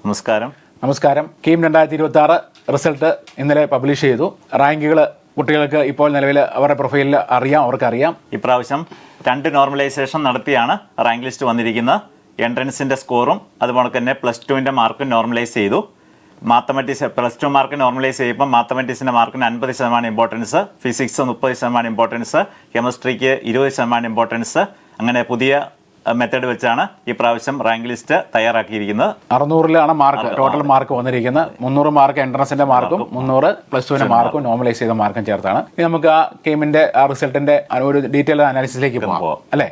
നമസ്കാരം. കീം 2026 റിസൾട്ട് ഇന്നലെ പബ്ലിഷ് ചെയ്തു. റാങ്കുകൾ കുട്ടികൾക്ക് ഇപ്പോൾ നിലവിൽ അവരുടെ പ്രൊഫൈലിൽ അവർക്കറിയാം. ഇപ്രാവശ്യം 2 നോർമലൈസേഷൻ നടത്തിയാണ് റാങ്ക് ലിസ്റ്റ് വന്നിരിക്കുന്നത്. എൻട്രൻസിന്റെ സ്കോറും അതുപോലെ തന്നെ +2 മാർക്കും നോർമലൈസ് ചെയ്തു. മാത്തമാറ്റിക്സ് +2 മാർക്ക് നോർമലൈസ് ചെയ്യുമ്പോൾ മാത്തമാറ്റിക്സിന്റെ മാർക്കിന് 50% ഇമ്പോർട്ടൻസ്, ഫിസിക്സ് 30% ഇമ്പോർട്ടൻസ്, കെമിസ്ട്രിക്ക് 20% ഇമ്പോർട്ടൻസ്. അങ്ങനെ പുതിയ മെത്തേഡ് വെച്ചാണ് ഈ പ്രാവശ്യം റാങ്ക് ലിസ്റ്റ് തയ്യാറാക്കിയിരിക്കുന്നത്. 600 മാർക്ക് ടോട്ടൽ മാർക്ക് വന്നിരിക്കുന്നത്. 300 മാർക്ക് എൻട്രൻസിന്റെ മാർക്കും 300 +2 മാർക്കും നോർമലൈസ് ചെയ്ത മാർക്കും ചേർത്താണ്. ഇനി നമുക്ക് ആ കീമിന്റെ ആ റിസൾട്ടിന്റെ ഒരു ഡീറ്റെയിൽ അനാലിസിസിലേക്ക് പോകാം അല്ലേ?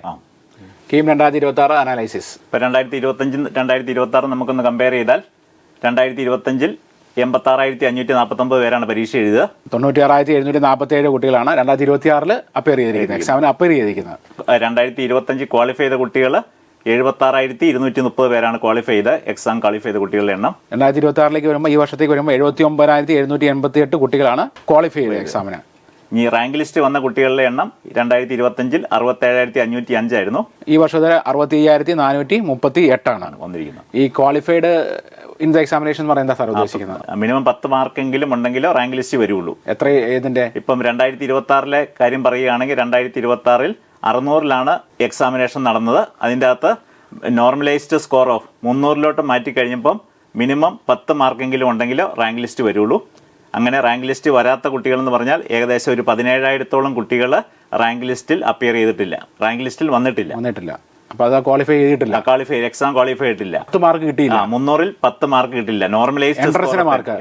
കീം 2026 അനാലിസിസ്. ഇപ്പൊ 2025 2026 നമുക്കൊന്ന് കമ്പയർ ചെയ്താൽ 2025 86,549 പേരാണ് പരീക്ഷ എഴുതുക. 96,747 കുട്ടികളാണ് 2026 അപ്പിയർ ചെയ്തിരിക്കുന്നത്, എക്സാമിന് അപ്പിയർ ചെയ്തിരിക്കുന്നത്. 2025 ക്വാളിഫൈ ചെയ്ത കുട്ടികൾ 76,230 പേരാണ് ക്വാളിഫൈ ചെയ്ത് എക്സാം ക്വാളിഫൈ ചെയ്ത കുട്ടികളുടെ എണ്ണം. 2026 വരുമ്പോൾ ഈ വർഷത്തേക്ക് വരുമ്പോൾ 79,788 കുട്ടികളാണ് ക്വാളിഫൈ ചെയ്തത് എക്സാമിന്. ഈ റാങ്ക് ലിസ്റ്റ് വന്ന കുട്ടികളുടെ എണ്ണം 2025 67,505 ആയിരുന്നു. ഈ വർഷത്തെ 65,438 ആണ് വന്നിരിക്കുന്നത്. ഈ ക്വാളിഫൈഡ് ഇൻ ദ എക്സാമിനേഷൻ എന്ന് പറയുന്നത് സാർ ഉദ്ദേശിക്കുന്നത് മിനിമം 10 മാർക്കെങ്കിലും ഉണ്ടെങ്കിലോ റാങ്ക് ലിസ്റ്റ് വരുള്ളൂ. എത്ര ഇതിന്റെ ഇപ്പം 2026 കാര്യം പറയുകയാണെങ്കിൽ 2026 600 എക്സാമിനേഷൻ നടന്നത്. അതിൻ്റെ അകത്ത് നോർമലൈസ്ഡ് സ്കോർ ഓഫ് 300 മാറ്റി കഴിഞ്ഞപ്പം മിനിമം 10 മാർക്കെങ്കിലും ഉണ്ടെങ്കിലോ റാങ്ക് ലിസ്റ്റ് വരുള്ളൂ. അങ്ങനെ റാങ്ക് ലിസ്റ്റ് വരാത്ത കുട്ടികൾ എന്ന് പറഞ്ഞാൽ ഏകദേശം ഒരു 17,000-ഓളം കുട്ടികൾ റാങ്ക് ലിസ്റ്റിൽ അപ്പിയർ ചെയ്തിട്ടില്ല, റാങ്ക് ലിസ്റ്റിൽ വന്നിട്ടില്ല. അപ്പൊ അത് ക്വാളിഫൈ ചെയ്തിട്ടില്ല, എക്സാം ക്വാളിഫൈ ചെയ്തിട്ടില്ല. 10 മാർക്ക് കിട്ടിയില്ല. 300-ൽ 10 മാർക്ക് കിട്ടില്ല. നോർമലൈസ്ഡ്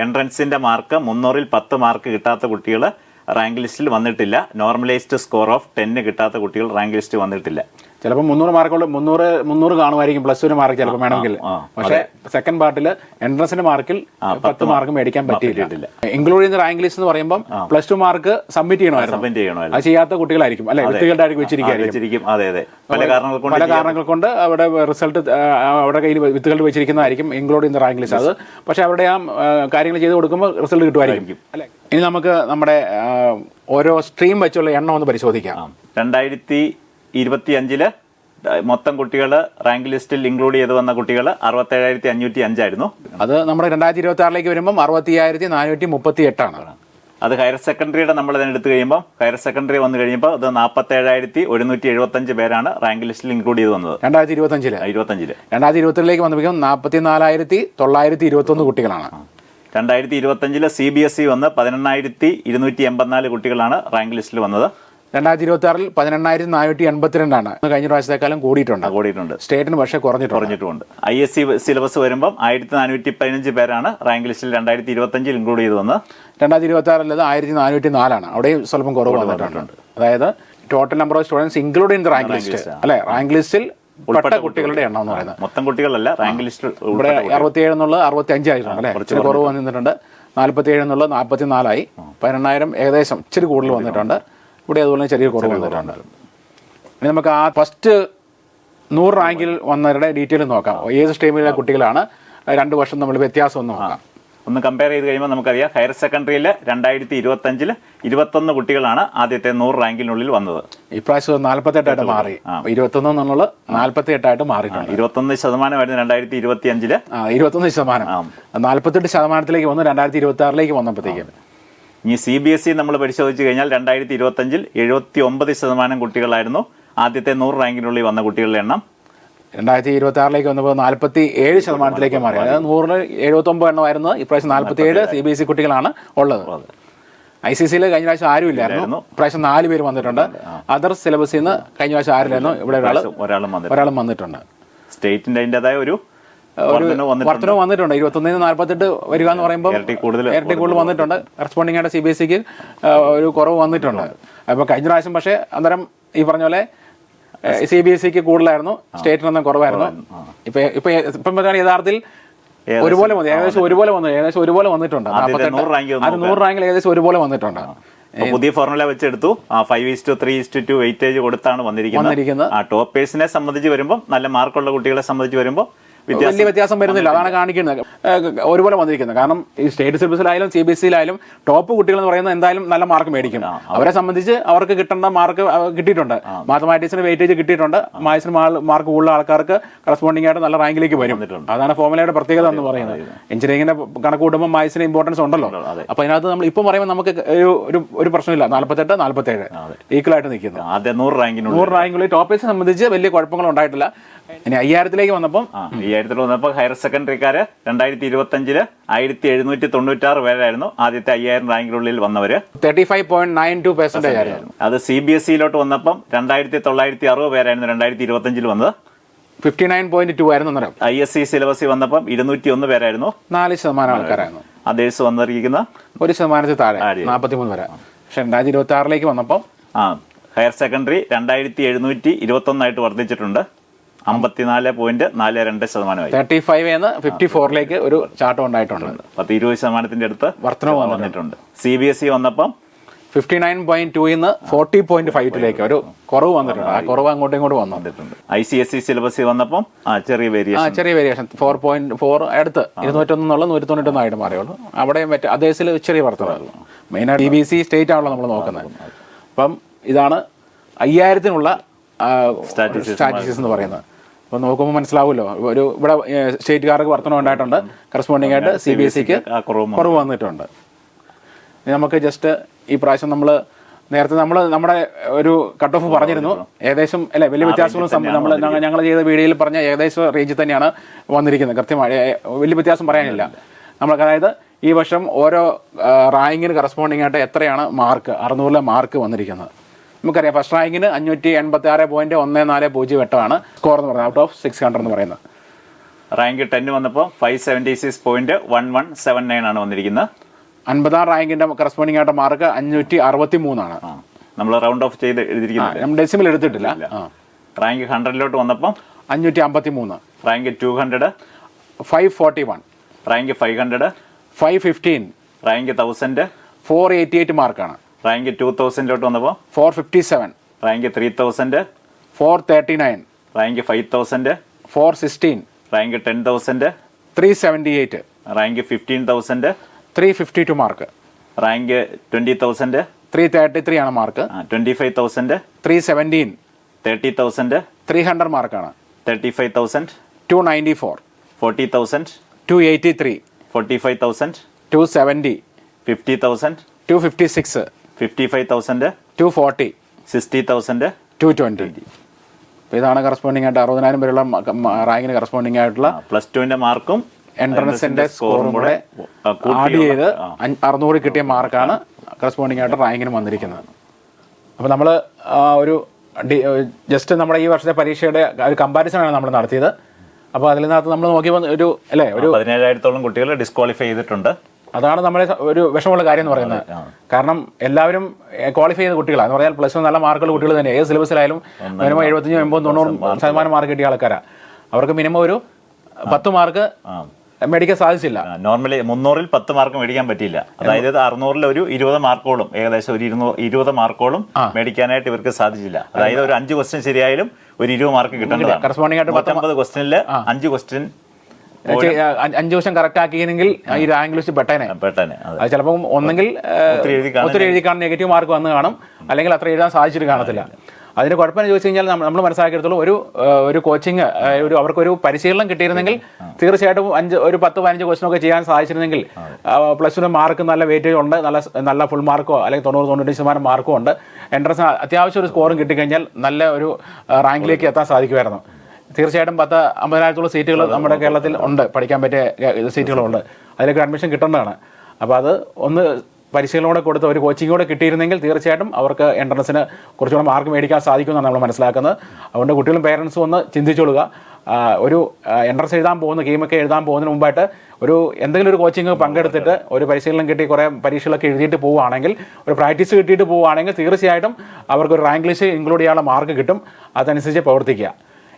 എൻട്രൻസിന്റെ മാർക്ക് 300-ൽ 10 മാർക്ക് കിട്ടാത്ത കുട്ടികൾ റാങ്ക് ലിസ്റ്റിൽ വന്നിട്ടില്ല. നോർമലൈസ്ഡ് സ്കോർ ഓഫ് 10 കിട്ടാത്ത കുട്ടികൾ റാങ്ക് ലിസ്റ്റ് വന്നിട്ടില്ല. ചിലപ്പോൾ 300 മാർക്കുള്ള 300 കാണുമായിരിക്കും +2 മാർക്ക് ചിലപ്പോൾ വേണമെങ്കിൽ. പക്ഷേ സെക്കൻഡ് പാർട്ടിൽ എൻട്രൻസിന്റെ മാർക്കിൽ 10 മാർക്ക് മേടിക്കാൻ പറ്റിയിട്ടില്ല. ഇൻക്ലൂഡ് ചെയ്യുന്ന റാങ്ക് ലിസ്റ്റ് എന്ന് പറയുമ്പോൾ +2 മാർക്ക് സബ്മിറ്റ് ചെയ്യണമായിരുന്നു. അത് ചെയ്യാത്ത കുട്ടികളായിരിക്കും അല്ലെ, വിത്തുകളുടെ ആയിരിക്കും വെച്ചിരിക്കും. പല കാരണങ്ങൾ കൊണ്ട് അവിടെ റിസൾട്ട് അവിടെ കയ്യിൽ വിത്തുകൾ വെച്ചിരിക്കുന്നതായിരിക്കും ഇൻക്ലൂഡ് ചെയ്യുന്ന റാങ്ക് ലിസ്റ്റ്. അത് പക്ഷെ അവരുടെ ആ കാര്യങ്ങൾ ചെയ്ത് കൊടുക്കുമ്പോൾ റിസൾട്ട് കിട്ടുമായിരിക്കും അല്ലെ. ഇനി നമുക്ക് നമ്മുടെ ഓരോ സ്ട്രീം വെച്ചുള്ള എണ്ണം ഒന്ന് പരിശോധിക്കാം. 2025 മൊത്തം കുട്ടികൾ റാങ്ക് ലിസ്റ്റിൽ ഇൻക്ലൂഡ് ചെയ്ത് വന്ന കുട്ടികൾ 67,505 ആയിരുന്നു. അത് നമ്മുടെ 2026 വരുമ്പോൾ 65,438 ആണ്. അത് ഹയർ സെക്കൻഡറിയുടെ നമ്മൾ എടുത്തു കഴിയുമ്പോൾ ഹയർ സെക്കൻഡറി വന്നു കഴിയുമ്പോൾ അത് 47,175 പേരാണ് റാങ്ക് ലിസ്റ്റിൽ ഇൻക്ലൂഡ് ചെയ്ത് വന്നത് 2025. 2022 വന്നപ്പോൾ 44,921 കുട്ടികളാണ്. 2025 CBSE വന്ന് 18,284 കുട്ടികളാണ് റാങ്ക് ലിസ്റ്റിൽ വന്നത്. 2026 18,482 ആണ്. കഴിഞ്ഞ പ്രാവശ്യത്തെക്കാലം കൂടിയിട്ടുണ്ട്. സ്റ്റേറ്റിന് പക്ഷേ കുറഞ്ഞിട്ടുണ്ട്. ISC സിലബസ് വരുമ്പോൾ 1,415 പേരാണ് റാങ്ക് ലിസ്റ്റിൽ 2025 ഇൻക്ലൂഡ് ചെയ്ത് വന്നത്. 2026 1,404 ആണ്. അവിടെയും സ്വല്പം കുറവ് വന്നിട്ടുണ്ട്. അതായത് total number of students include in the rank list അല്ലെ, റാങ്ക് ലിസ്റ്റിൽ ഉൾപ്പെട്ട കുട്ടികളുടെ എണ്ണം എന്ന് പറയുന്നത്. മൊത്തം കുട്ടികളല്ല, റാങ്ക് ലിസ്റ്റിൽ. ഇവിടെ 67 എന്നുള്ളത് 65 ആയിട്ടുണ്ട് അല്ലെ, ഇച്ചിരി കുറവ് വന്നിട്ടുണ്ട്. 47 എന്നുള്ളത് 44 ആയി. 18,000 ഏകദേശം ഇച്ചിരി കൂടുതൽ വന്നിട്ടുണ്ട്. ഇവിടെ അതുപോലെ ചെറിയ കുറവ് വന്നിട്ടുണ്ട്. ഇനി നമുക്ക് ആ ഫസ്റ്റ് 100 റാങ്കിൽ വന്നവരുടെ ഡീറ്റെയിൽ നോക്കാം. ഏത് സ്ട്രീമിലെ കുട്ടികളാണ്, 2 വർഷം നമ്മൾ വ്യത്യാസം ഒന്ന് നോക്കാം. ഒന്ന് കമ്പയർ ചെയ്ത് കഴിയുമ്പോൾ നമുക്കറിയാം ഹയർ സെക്കൻഡറിയിൽ 2025 21 കുട്ടികളാണ് ആദ്യത്തെ 100 റാങ്കിനുള്ളിൽ വന്നത്. ഇപ്രാവശ്യം 48 മാറി. 21 എന്നുള്ളത് 48 മാറിയിട്ടുണ്ട്. 21% 2025. 21%. 48% വന്നു 2026 വന്നപ്പോഴത്തേക്കും. ഈ CBSE നമ്മൾ പരിശോധിച്ച് കഴിഞ്ഞാൽ 2025 79% കുട്ടികളായിരുന്നു ആദ്യത്തെ 100 റാങ്കിനുള്ളിൽ വന്ന കുട്ടികളുടെ എണ്ണം. 2026 വന്നപ്പോൾ 47% മാറി. അതായത് 100-ൽ 79 എണ്ണമായിരുന്നു. ഇപ്രാവശ്യം 47 CBSE കുട്ടികളാണ് ഉള്ളത്. ICSEയിൽ കഴിഞ്ഞ പ്രാവശ്യം ആരും ഇല്ലായിരുന്നു. ഇപ്രാവശ്യം 4 പേര് വന്നിട്ടുണ്ട്. അതർ സിലബസിൽ നിന്ന് കഴിഞ്ഞ പ്രാവശ്യം ആരില്ലായിരുന്നു, ഇവിടെ ഒരാളും വന്നിട്ടുണ്ട്. സ്റ്റേറ്റിന്റെ അതിൻ്റെതായ ഒരു വർധനവ് വന്നിട്ടുണ്ട്. 21 48 വരിക എന്ന് പറയുമ്പോൾ ഇരട്ടി കൂടുതൽ വന്നിട്ടുണ്ട്. കറസ്പോണ്ടിങ് ആയിട്ട് CBSEക്ക് ഒരു കുറവ് വന്നിട്ടുണ്ട്. അപ്പോൾ കഴിഞ്ഞ പ്രാവശ്യം പക്ഷേ അന്നേരം ഈ പറഞ്ഞ പോലെ CBSEക്ക് കൂടുതലായിരുന്നു, സ്റ്റേറ്റിനൊന്നും കുറവായിരുന്നു. ഇപ്പം യഥാർത്ഥത്തിൽ ഒരുപോലെ വന്നു, ഏകദേശം ഒരുപോലെ വന്നിട്ടുണ്ട്. 100 റാങ്കിൽ ഏകദേശം ഒരുപോലെ വന്നിട്ടുണ്ട്. പുതിയ ഫോർമുല വെച്ചെടുത്തു. 5:3:2 വെയിറ്റേജ് കൊടുത്താണ് വന്നിരിക്കുന്നത്. ടോപ്പേഴ്സിനെ സംബന്ധിച്ച് വരുമ്പോൾ, നല്ല മാർക്കുള്ള കുട്ടികളെ സംബന്ധിച്ച് വരുമ്പോൾ വലിയ വ്യത്യാസം വരുന്നില്ല. അതാണ് കാണിക്കുന്നത് ഒരുപോലെ വന്നിരിക്കുന്നത്. കാരണം ഈ സ്റ്റേറ്റ് സിലബസിലായാലും CBSE-യിലായാലും ടോപ്പ് കുട്ടികൾ എന്ന് പറയുന്നത് എന്തായാലും നല്ല മാർക്ക് മേടിക്കും. അവരെ സംബന്ധിച്ച് അവർക്ക് കിട്ടേണ്ട മാർക്ക് കിട്ടിയിട്ടുണ്ട്. മാത്തമാറ്റിക്സിന് വെയിറ്റേജ് കിട്ടിയിട്ടുണ്ട്. മാത്സിന് മാർക്ക് കൂടുതൽ ആൾക്കാർക്ക് കറസ്പോണ്ടിങ് ആയിട്ട് നല്ല റാങ്കിലേക്ക് വരും. അതാണ് ഫോർമുലയുടെ പ്രത്യേകത എന്ന് പറയുന്നത്. എഞ്ചിനീയറിംഗിന്റെ കണക്ക് കൂട്ടുമ്പോൾ മാത്സിന് ഇമ്പോർട്ടൻസ് ഉണ്ടല്ലോ. അപ്പൊ അതിനകത്ത് നമ്മൾ ഇപ്പം പറയുമ്പോൾ നമുക്ക് ഒരു പ്രശ്നമില്ല. 48, 47 ഈക്വൽ ആയിട്ട് നിൽക്കുന്നു. 100 റാങ്കിനുള്ളിൽ ടോപ്പേഴ്സിനെ സംബന്ധിച്ച് വലിയ കുഴപ്പങ്ങൾ ഉണ്ടായിട്ടില്ല. ഇനി 5000-ലേക്ക് വന്നപ്പോൾ ഹയർ സെക്കൻഡറിക്കാര് 2025 1796 പേരായിരുന്നു ആദ്യത്തെ 5000 റാങ്കിനുള്ളിൽ വന്നവര്. 35.92% ആയിരുന്നു. അത് CBSE-യിലോട്ട് വന്നപ്പം 2960 പേരായിരുന്നു 2025 വന്നത്. 59.2 ആയിരുന്നു. ISE സിലബസിൽ വന്നപ്പം 201 പേരായിരുന്നു. 4% ആൾക്കാരായിരുന്നു. അതേഴ്സ് വന്നിരിക്കുന്ന 1% താഴെ 43 വരെ. പക്ഷെ 2026-ലേക്ക് വന്നപ്പം ഹയർ സെക്കൻഡറി 2721 വർദ്ധിച്ചിട്ടുണ്ട്. 54.42%. 35 54-ലേക്ക് ഒരു ചാട്ടം ഉണ്ടായിട്ടുണ്ട്. 20% അടുത്ത് വർധനവ് വന്നിട്ടുണ്ട്. CBSE വന്നപ്പം 59.2 40.52-ലേക്ക് ഒരു കുറവ് വന്നിട്ടുണ്ട്. ആ കുറവ് അങ്ങോട്ടും ഇങ്ങോട്ടും വന്നിട്ടുണ്ട്. ICSE സിലബസിൽ വന്നപ്പം ചെറിയ വേരിയേഷൻ 4.4 അടുത്ത് 201 191 ആയിട്ട് മാറിയുള്ളൂ. അവിടെ അതേസിൽ ചെറിയ വർധനവ്. മെയിനായിട്ട് DBC സ്റ്റേറ്റ് ആണല്ലോ നമ്മൾ നോക്കുന്നത്. അപ്പം ഇതാണ് 5000-നുള്ള സ്റ്റാറ്റിസ്റ്റിക്സ് എന്ന് പറയുന്നത്. അപ്പോൾ നോക്കുമ്പോൾ മനസ്സിലാവുമല്ലോ, ഇവിടെ സ്റ്റേറ്റുകാർക്ക് വർധന ഉണ്ടായിട്ടുണ്ട്. കറസ്പോണ്ടിങ് ആയിട്ട് CBSE-ക്ക് കുറവ് വന്നിട്ടുണ്ട്. നമുക്ക് ജസ്റ്റ് ഈ പ്രാവശ്യം നേരത്തെ നമ്മുടെ ഒരു കട്ട് ഓഫ് പറഞ്ഞിരുന്നു. ഏകദേശം അല്ലെ വലിയ വ്യത്യാസങ്ങളും ഞങ്ങൾ ചെയ്ത വീഡിയോയിൽ പറഞ്ഞ ഏകദേശം റേഞ്ചിൽ തന്നെയാണ് വന്നിരിക്കുന്നത്. കൃത്യമായി വലിയ വ്യത്യാസം പറയാനില്ല. അതായത് ഈ വർഷം ഓരോ റാങ്കിന് കറസ്പോണ്ടിങ് ആയിട്ട് എത്രയാണ് മാർക്ക് 600-ലെ മാർക്ക് വന്നിരിക്കുന്നത്. നമുക്കറിയാം ഫസ്റ്റ് റാങ്കിന് 586.1408 സ്കോർ എന്ന് പറയുന്നത് ഔട്ട് ഓഫ് 600 എന്ന് പറയുന്നത്. റാങ്ക് 10 വന്നപ്പോൾ 576.1179 ആണ് വന്നിരിക്കുന്നത്. 50-ാം റാങ്കിന്റെ കറസ്പോണ്ടിങ് ആയിട്ട് മാർക്ക് 563 ആണ്. നമ്മൾ റൗണ്ട് ഓഫ് ചെയ്ത് എഴുതിയിരിക്കുന്നത്, നമ്മൾ ഡെസിമൽ എടുത്തിട്ടില്ല. റാങ്ക് 100-ലോട്ട് വന്നപ്പോൾ 553. റാങ്ക് 200 541. റാങ്ക് 500 515. റാങ്ക് 1000 488 മാർക്കാണ്. റാങ്ക് 2000-ലോട്ട് വന്നപ്പോൾ 457. Rank 3000 439. Rank 5000 416. Rank 10000 378. Rank 15000 352 mark. Rank 20000 333 ആണ് മാർക്ക്. 25000 317. 30000 300 മാർക്കാണ്. 35000 294. 40000 283. 45000 270. 50000 256. 55000 240. 60000 220. ഇതാണ് കറസ്പോണ്ടിങ് ആയിട്ട് 60,000 പേരുള്ള റാങ്കിന് കറസ്പോണ്ടിങ് ആയിട്ടുള്ള +2-ന്റെ മാർക്കും എൻട്രൻസിന്റെ സ്കോറും കൂടെ ആഡ് ചെയ്ത് 600 കിട്ടിയ മാർക്കാണ് കറസ്പോണ്ടിങ് ആയിട്ട് റാങ്കിന് വന്നിരിക്കുന്നത്. അപ്പോൾ നമ്മൾ ഒരു ജസ്റ്റ് നമ്മുടെ ഈ വർഷത്തെ പരീക്ഷയുടെ ഒരു കമ്പാരിസണാണ് നമ്മൾ നടത്തിയത്. അപ്പോൾ അതിനകത്ത് നമ്മൾ നോക്കിയപ്പോൾ ഒരു 17,000-ഓളം കുട്ടികൾ ഡിസ്ക്വാളിഫൈ ചെയ്തിട്ടുണ്ട്. അതാണ് നമ്മുടെ ഒരു വിഷമമുള്ള കാര്യം എന്ന് പറയുന്നത്. കാരണം എല്ലാവരും ക്വാളിഫൈ ചെയ്ത കുട്ടികളാണ് എന്ന് പറഞ്ഞാൽ +1 നല്ല മാർക്കുള്ള കുട്ടികൾ തന്നെ. ഏത് സിലബസിലായാലും മിനിമം 75, 80, 90% മാർക്ക് കിട്ടിയ ആൾക്കാരാണ്. അവർക്ക് മിനിമം ഒരു 10 മാർക്ക് മേടിക്കാൻ സാധിച്ചില്ല. നോർമലി 300-ൽ 10 മാർക്ക് മേടിക്കാൻ പറ്റിയില്ല. അതായത് 600-ൽ ഒരു 20 മാർക്കോളം, ഏകദേശം ഒരു 20 മാർക്കോളം മേടിക്കാനായിട്ട് ഇവർക്ക് സാധിച്ചില്ല. അതായത് ഒരു 5 ക്വസ്റ്റ്യൻ ശരിയായാലും ഒരു 20 മാർക്ക് കിട്ടേണ്ടതാണ്. കറസ്പോണ്ടിങ് ആയിട്ട് 50 ക്വസ്റ്റ്യനിൽ 5 ക്വസ്റ്റ്യൻ 5 വർഷം കറക്റ്റ് ആക്കിയെങ്കിൽ ഈ റാങ്ക് ലിസ്റ്റ് പെട്ടേനെ. അത് ചിലപ്പോൾ ഒന്നെങ്കിൽ ഒത്തിരി എഴുതി കാണും, നെഗറ്റീവ് മാർക്ക് വന്ന് കാണും, അല്ലെങ്കിൽ അത്ര എഴുതാൻ സാധിച്ചിട്ട് കാണത്തില്ല. അതിന് കുഴപ്പമെന്ന് ചോദിച്ചു കഴിഞ്ഞാൽ നമ്മൾ മനസ്സിലാക്കിയെടുത്തോളം ഒരു കോച്ചിങ് അവർക്കൊരു പരിശീലനം കിട്ടിയിരുന്നെങ്കിൽ തീർച്ചയായിട്ടും ഒരു 10-15 ക്വസ്റ്റനൊക്കെ ചെയ്യാൻ സാധിച്ചിരുന്നെങ്കിൽ +1 മാർക്ക് നല്ല വെയിറ്റേജ് ഉണ്ട്, നല്ല ഫുൾ മാർക്കോ അല്ലെങ്കിൽ 90-92% മാർക്കോ ഉണ്ട്. എൻട്രൻസ് അത്യാവശ്യം ഒരു സ്കോറും കിട്ടിക്കഴിഞ്ഞാൽ നല്ല ഒരു റാങ്കിലേക്ക് എത്താൻ സാധിക്കുമായിരുന്നു. തീർച്ചയായിട്ടും 50,000-ഓളം സീറ്റുകൾ നമ്മുടെ കേരളത്തിൽ ഉണ്ട്, പഠിക്കാൻ പറ്റിയ സീറ്റുകളുണ്ട്. അതിലേക്ക് അഡ്മിഷൻ കിട്ടേണ്ടതാണ്. അപ്പോൾ അത് ഒന്ന് പരിശീലനം കൂടെ കൊടുത്ത് ഒരു കോച്ചിങ് കൂടെ കിട്ടിയിരുന്നെങ്കിൽ തീർച്ചയായിട്ടും അവർക്ക് എൻട്രൻസിന് കുറച്ചുകൂടെ മാർക്ക് മേടിക്കാൻ സാധിക്കുമെന്നാണ് നമ്മൾ മനസ്സിലാക്കുന്നത്. അതുകൊണ്ട് കുട്ടികളും പേരൻസും ഒന്ന് ചിന്തിച്ചോളുക. ഒരു എൻട്രൻസ് എഴുതാൻ പോകുന്ന ഗെയിമൊക്കെ എഴുതാൻ പോകുന്നതിന് മുമ്പായിട്ട് എന്തെങ്കിലും ഒരു കോച്ചിങ് പങ്കെടുത്തിട്ട് ഒരു പരിശീലനം കിട്ടി കുറേ പരീക്ഷകളൊക്കെ എഴുതിയിട്ട് പോവുകയാണെങ്കിൽ, ഒരു പ്രാക്ടീസ് കിട്ടിയിട്ട് പോവുകയാണെങ്കിൽ തീർച്ചയായിട്ടും അവർക്കൊരു റാങ്ക് ലിസ്റ്റ് ഇൻക്ലൂഡ് ചെയ്യാനുള്ള മാർക്ക് കിട്ടും. അതനുസരിച്ച് പ്രവർത്തിക്കുക.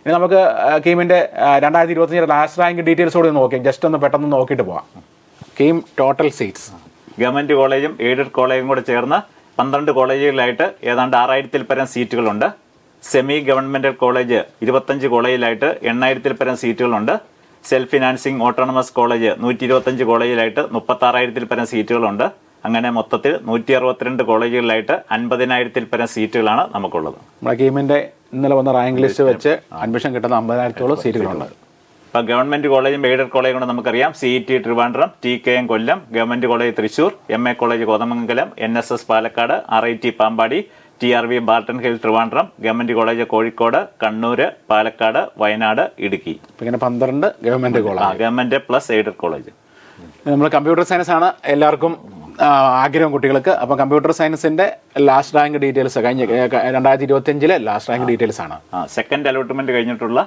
ഇനി നമുക്ക് കീമിൻ്റെ 2025 ലാസ്റ്റ് റാങ്ക് ഡീറ്റെയിൽസോട് നോക്കി ജസ്റ്റ് ഒന്ന് പെട്ടെന്ന് നോക്കിയിട്ട് പോവാം. കീം ടോട്ടൽ സീറ്റ്സ് ഗവൺമെൻറ് കോളേജും എയ്ഡഡ് കോളേജും കൂടെ ചേർന്ന് 12 കോളേജുകളിലായിട്ട് ഏതാണ്ട് 6000-ൽ പരം സീറ്റുകളുണ്ട്. സെമി ഗവൺമെൻറ് കോളേജ് 25 കോളേജിലായിട്ട് 8000-ൽ പരം സീറ്റുകളുണ്ട്. സെൽഫ് ഫിനാൻസിങ് ഓട്ടോണമസ് കോളേജ് 125 കോളേജിലായിട്ട് 36,000 പരം സീറ്റുകളുണ്ട്. അങ്ങനെ മൊത്തത്തിൽ 162 കോളേജുകളിലായിട്ട് 50,000 പരം സീറ്റുകളാണ് നമുക്കുള്ളത്. നമ്മുടെ കീമിന്റെ ഇന്നലെ വന്ന റാങ്ക് ലിസ്റ്റ് വെച്ച് അഡ്മിഷൻ കിട്ടുന്ന 50,000-ഓളം സീറ്റുകളുണ്ട്. ഇപ്പോൾ ഗവൺമെന്റ് കോളേജും എയ്ഡഡ് കോളേജും കൊണ്ട് നമുക്കറിയാം. CET Trivandrum, TKM Kollam, government college Thrissur, MA college Kothamangalam, NSS Palakkad, RIT Pampady, TRV Barton Hill Trivandrum, government college Kozhikode, Kannur, Palakkad, Wayanad, Idukki. ഇങ്ങനെ 12 government college, government plus aided college. നമ്മൾ കമ്പ്യൂട്ടർ സയൻസ് ആണ് എല്ലാവർക്കും ആഗ്രഹം കുട്ടികൾക്ക്. അപ്പം കമ്പ്യൂട്ടർ സയൻസിന്റെ ലാസ്റ്റ് റാങ്ക് ഡീറ്റെയിൽസ് കഴിഞ്ഞ 2025 ലാസ്റ്റ് റാങ്ക് ഡീറ്റെയിൽസ് ആണ്. സെക്കൻഡ് അലോട്ട്മെന്റ് കഴിഞ്ഞിട്ടുള്ള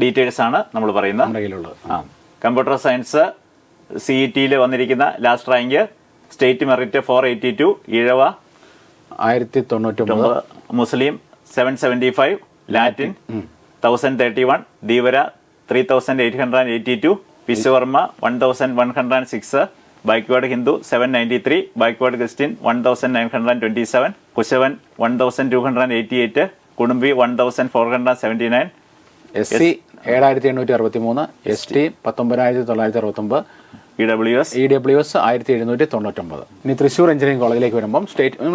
ഡീറ്റെയിൽസ് ആണ് നമ്മൾ പറയുന്നത്. നമ്മുടെ കയ്യിലുള്ളത്. കമ്പ്യൂട്ടർ സയൻസ് CET വന്നിരിക്കുന്ന last rank state merit 482, Ezhava 1099, മുസ്ലിം 775, Latin 1031, Dheevara 3882, Vishwakarma 1106, backward Hindu 793, backward Christian 1927, കുശവൻ 1288, കുടുംബി 1479, SC 7863, ST 19969, EWS 1799. ഇനി തൃശ്ശൂർ എഞ്ചിനീയറിംഗ് കോളേജിലേക്ക് വരുമ്പോൾ നമ്മൾ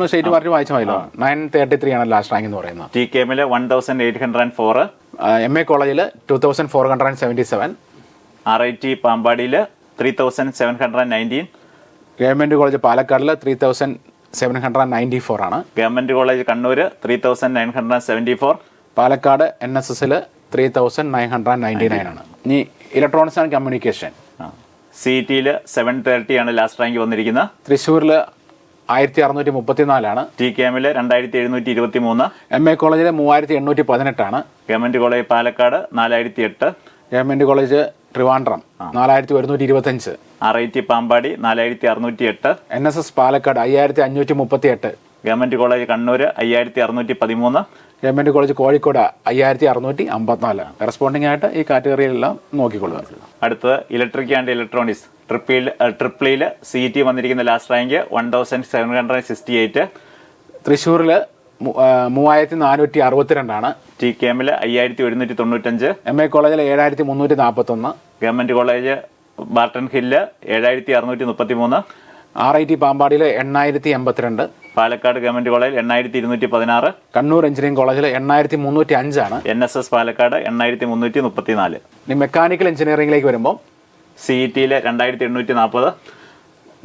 സ്റ്റേറ്റ് മാർക്ക് വായിച്ച മതിയല്ലോ. 933 ആണ് ലാസ്റ്റ് റാങ്ക് എന്ന് പറയുന്നത്. TKM 1804, MA കോളേജിൽ 2477, RIT പാമ്പാടിയിൽ 3719, ഗവൺമെന്റ് കോളേജ് പാലക്കാടിൽ 3794 ആണ്. ഗവൺമെന്റ് കോളേജ് കണ്ണൂർ 3974, പാലക്കാട് NSSൽ 3999 ആണ്. ഇനി ഇലക്ട്രോണിക്സ് ആൻഡ് കമ്മ്യൂണിക്കേഷൻ CET 730 ആണ് ലാസ്റ്റ് റാങ്ക് വന്നിരിക്കുന്നത്. തൃശ്ശൂരിൽ 1634 ആണ്. TKM 2723, MA കോളേജിൽ 3818 ആണ്. Government college Palakkad 4008, government college Trivandrum 4125, RIT Pampady 4608, NSS Palakkad 5538, government college Kannur 5613, government college Kozhikode 5654. Corresponding ആയിട്ട് ഈ കാറ്റഗറിയിലെല്ലാം നോക്കിക്കൊള്ളുക. അടുത്തത് ഇലക്ട്രിക് ആൻഡ് ഇലക്ട്രോണിക്സ് ട്രിപ്പിളിൽ CET വന്നിരിക്കുന്ന ലാസ്റ്റ് റാങ്ക് 1768, തൃശ്ശൂരിൽ 3462 ആണ്. TKM 5195, MA കോളേജിൽ 7341, government college Barton hill 7633, RIT പാമ്പാടിയിൽ 8082, Palakkad government college 8216, Kannur engineering കോളേജിൽ 8305 ആണ്. NSS പാലക്കാട് 8334. ഇനി മെക്കാനിക്കൽ എഞ്ചിനീയറിംഗിലേക്ക് വരുമ്പോൾ CET 2840,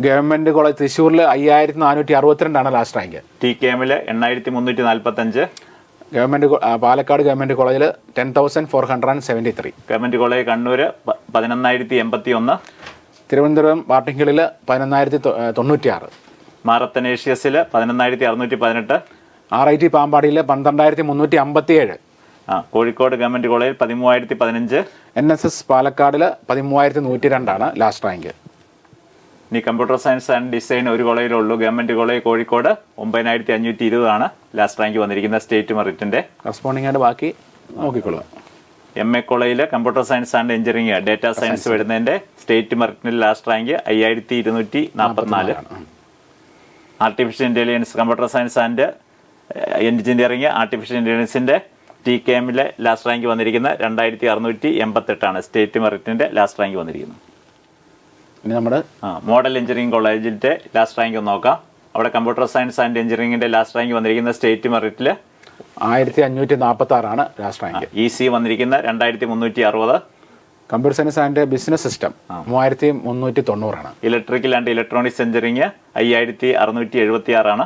ഗവൺമെന്റ് കോളേജ് തൃശ്ശൂരിൽ 5462 ആണ് last rank. TKM 8345, government Palakkad government കോളേജിൽ 10473, ഗവൺമെന്റ് കോളേജ് കണ്ണൂർ 11081, തിരുവനന്തപുരം ബാർട്ടിങ്ങിളിൽ 11096, മാറത്തനേഷ്യസിൽ 11618, RIT പാമ്പാടിയിൽ 12357, കോഴിക്കോട് ഗവൺമെന്റ് കോളേജിൽ 13015, NSS പാലക്കാടിൽ 13102 ആണ് ലാസ്റ്റ് റാങ്ക്. ഇനി കമ്പ്യൂട്ടർ സയൻസ് ആൻഡ് ഡിസൈൻ ഒരു കോളേജിലുള്ളൂ. ഗവൺമെന്റ് കോളേജ് കോഴിക്കോട് 9520 ആണ് ലാസ്റ്റ് റാങ്ക് വന്നിരിക്കുന്ന സ്റ്റേറ്റ് മെറിറ്റിന്റെ. കറസ്പോണ്ടിങ് ആയിട്ട് ബാക്കി നോക്കിക്കൊള്ളുക. MA കോളേജിൽ computer science and engineering data science വരുന്നതിന്റെ സ്റ്റേറ്റ് മെറിറ്റിന്റെ last rank 5244. Artificial intelligence computer science and engineering artificial ഇന്റലിജൻസിന്റെ TKM ലാസ്റ്റ് റാങ്ക് വന്നിരിക്കുന്ന 2688 ആണ് സ്റ്റേറ്റ് മെറിറ്റിന്റെ ലാസ്റ്റ് റാങ്ക് വന്നിരിക്കുന്നത്. ഇനി നമ്മുടെ മോഡൽ എഞ്ചിനീയറിംഗ് കോളേജിന്റെ ലാസ്റ്റ് റാങ്ക് ഒന്ന് നോക്കാം. അവിടെ കമ്പ്യൂട്ടർ സയൻസ് ആൻഡ് എഞ്ചിനീയറിംഗിന്റെ ലാസ്റ്റ് റാങ്ക് വന്നിരിക്കുന്ന സ്റ്റേറ്റ് മെറിറ്റിൽ 1546 ആണ് ലാസ്റ്റ് റാങ്ക്. EC വന്നിരിക്കുന്ന 2360, computer science and business system 3390 ആണ്. ഇലക്ട്രിക്കൽ ആൻഡ് ഇലക്ട്രോണിക്സ് എഞ്ചിനീയറിംഗ് 5676 ആണ്.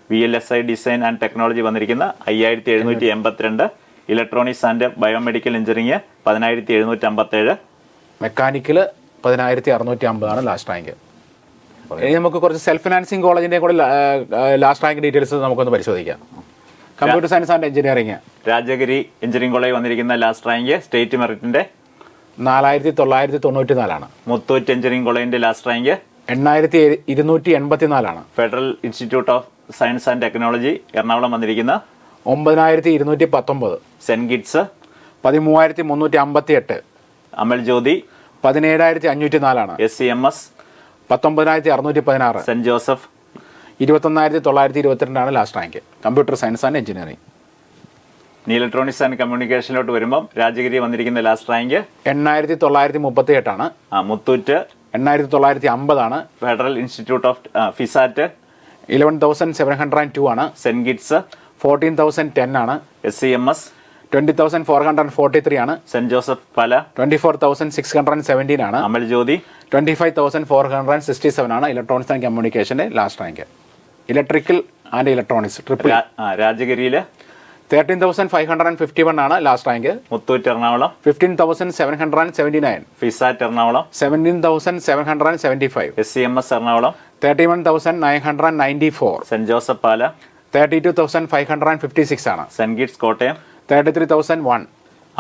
VLSI ഡിസൈൻ ആൻഡ് ടെക്നോളജി വന്നിരിക്കുന്ന 5782, electronics and biomedical engineering 10757, mechanical 10650 ആണ് ലാസ്റ്റ് റാങ്ക്. ഇനി നമുക്ക് കുറച്ച് സെൽഫ് ഫിനാൻസിങ് കോളേജിന്റെ കൂടെ ലാസ്റ്റ് റാങ്ക് ഡീറ്റെയിൽസ് നമുക്കൊന്ന് പരിശോധിക്കാം. Computer science and engineering Rajagiri engineering college വന്നിരിക്കുന്ന ലാസ്റ്റ് റാങ്ക് സ്റ്റേറ്റ് മെറിറ്റിന്റെ 4994 ആണ്. മുത്തൂറ്റ് എഞ്ചിനീയറിംഗ് കോളേജിന്റെ ലാസ്റ്റ് റാങ്ക് 8284 ആണ്. Federal institute of science and technology Ernakulam വന്നിരിക്കുന്ന 9219, സെന്റ് കിറ്റ്സ് 13358, അമൽ ജ്യോതി 17504 ആണ്. SCMS 19616, സെന്റ് ജോസഫ് 21922 ആണ് last rank computer science and engineering. ഇനി ഇലക്ട്രോണിക്സ് ആൻഡ് കമ്മ്യൂണിക്കേഷനിലോട്ട് വരുമ്പം രാജഗിരി വന്നിരിക്കുന്ന ലാസ്റ്റ് റാങ്ക് 8938 ആണ്. മുത്തൂറ്റ് 8950 ആണ്. ഫെഡറൽ ഇൻസ്റ്റിറ്റ്യൂട്ട് ഓഫ് ഫിസാറ്റ് 11702 ആണ്. സെന്റ് ഗിറ്റ്സ് 14010 ആണ്. SCMS 20443 ആണ്. സെന്റ് ജോസഫ് പാല 24617 ആണ്. അമൽ ജ്യോതി 25467 ആണ്. ഇലക്ട്രോണിക്സ് ആൻഡ് കമ്മ്യൂണിക്കേഷന്റെ last rank. Electrical and electronics triple രാജഗിരിയില് 13551 ആണ് last rank. Muthoot Ernakulam 15779. FISAT Ernakulam 17775. SCMS Ernakulam 31994. Saint Joseph Pala 32556 ആണ്. സെന്റ് ഗിറ്റ്സ് കോട്ടയം 33001.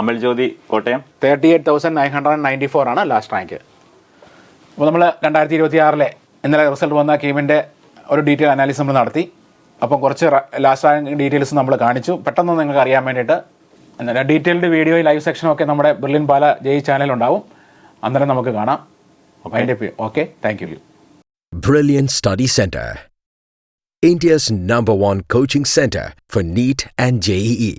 അമൽ ജ്യോതി കോട്ടയം 38994 ആണ് ലാസ്റ്റ് റാങ്ക്. അപ്പോൾ നമ്മൾ 2026 ഇന്നലെ റിസൾട്ട് വന്ന കീമിൻ്റെ ഒരു ഡീറ്റെയിൽ അനാലിസിസ് നമ്മൾ നടത്തി. അപ്പം കുറച്ച് ലാസ്റ്റ് റാങ്ക് ഡീറ്റെയിൽസ് നമ്മൾ കാണിച്ചു. പെട്ടെന്ന് നിങ്ങൾക്ക് അറിയാൻ വേണ്ടിയിട്ട് ഡീറ്റെയിൽഡ് വീഡിയോ ലൈവ് സെക്ഷനും ഒക്കെ നമ്മുടെ ബ്രില്യൻ പാല ജെഇ ചാനലുണ്ടാവും. അന്നേരം നമുക്ക് കാണാം. അതിൻ്റെ okay, thank you. Brilliant Study Center, India's #1 coaching center for NEET and JEE.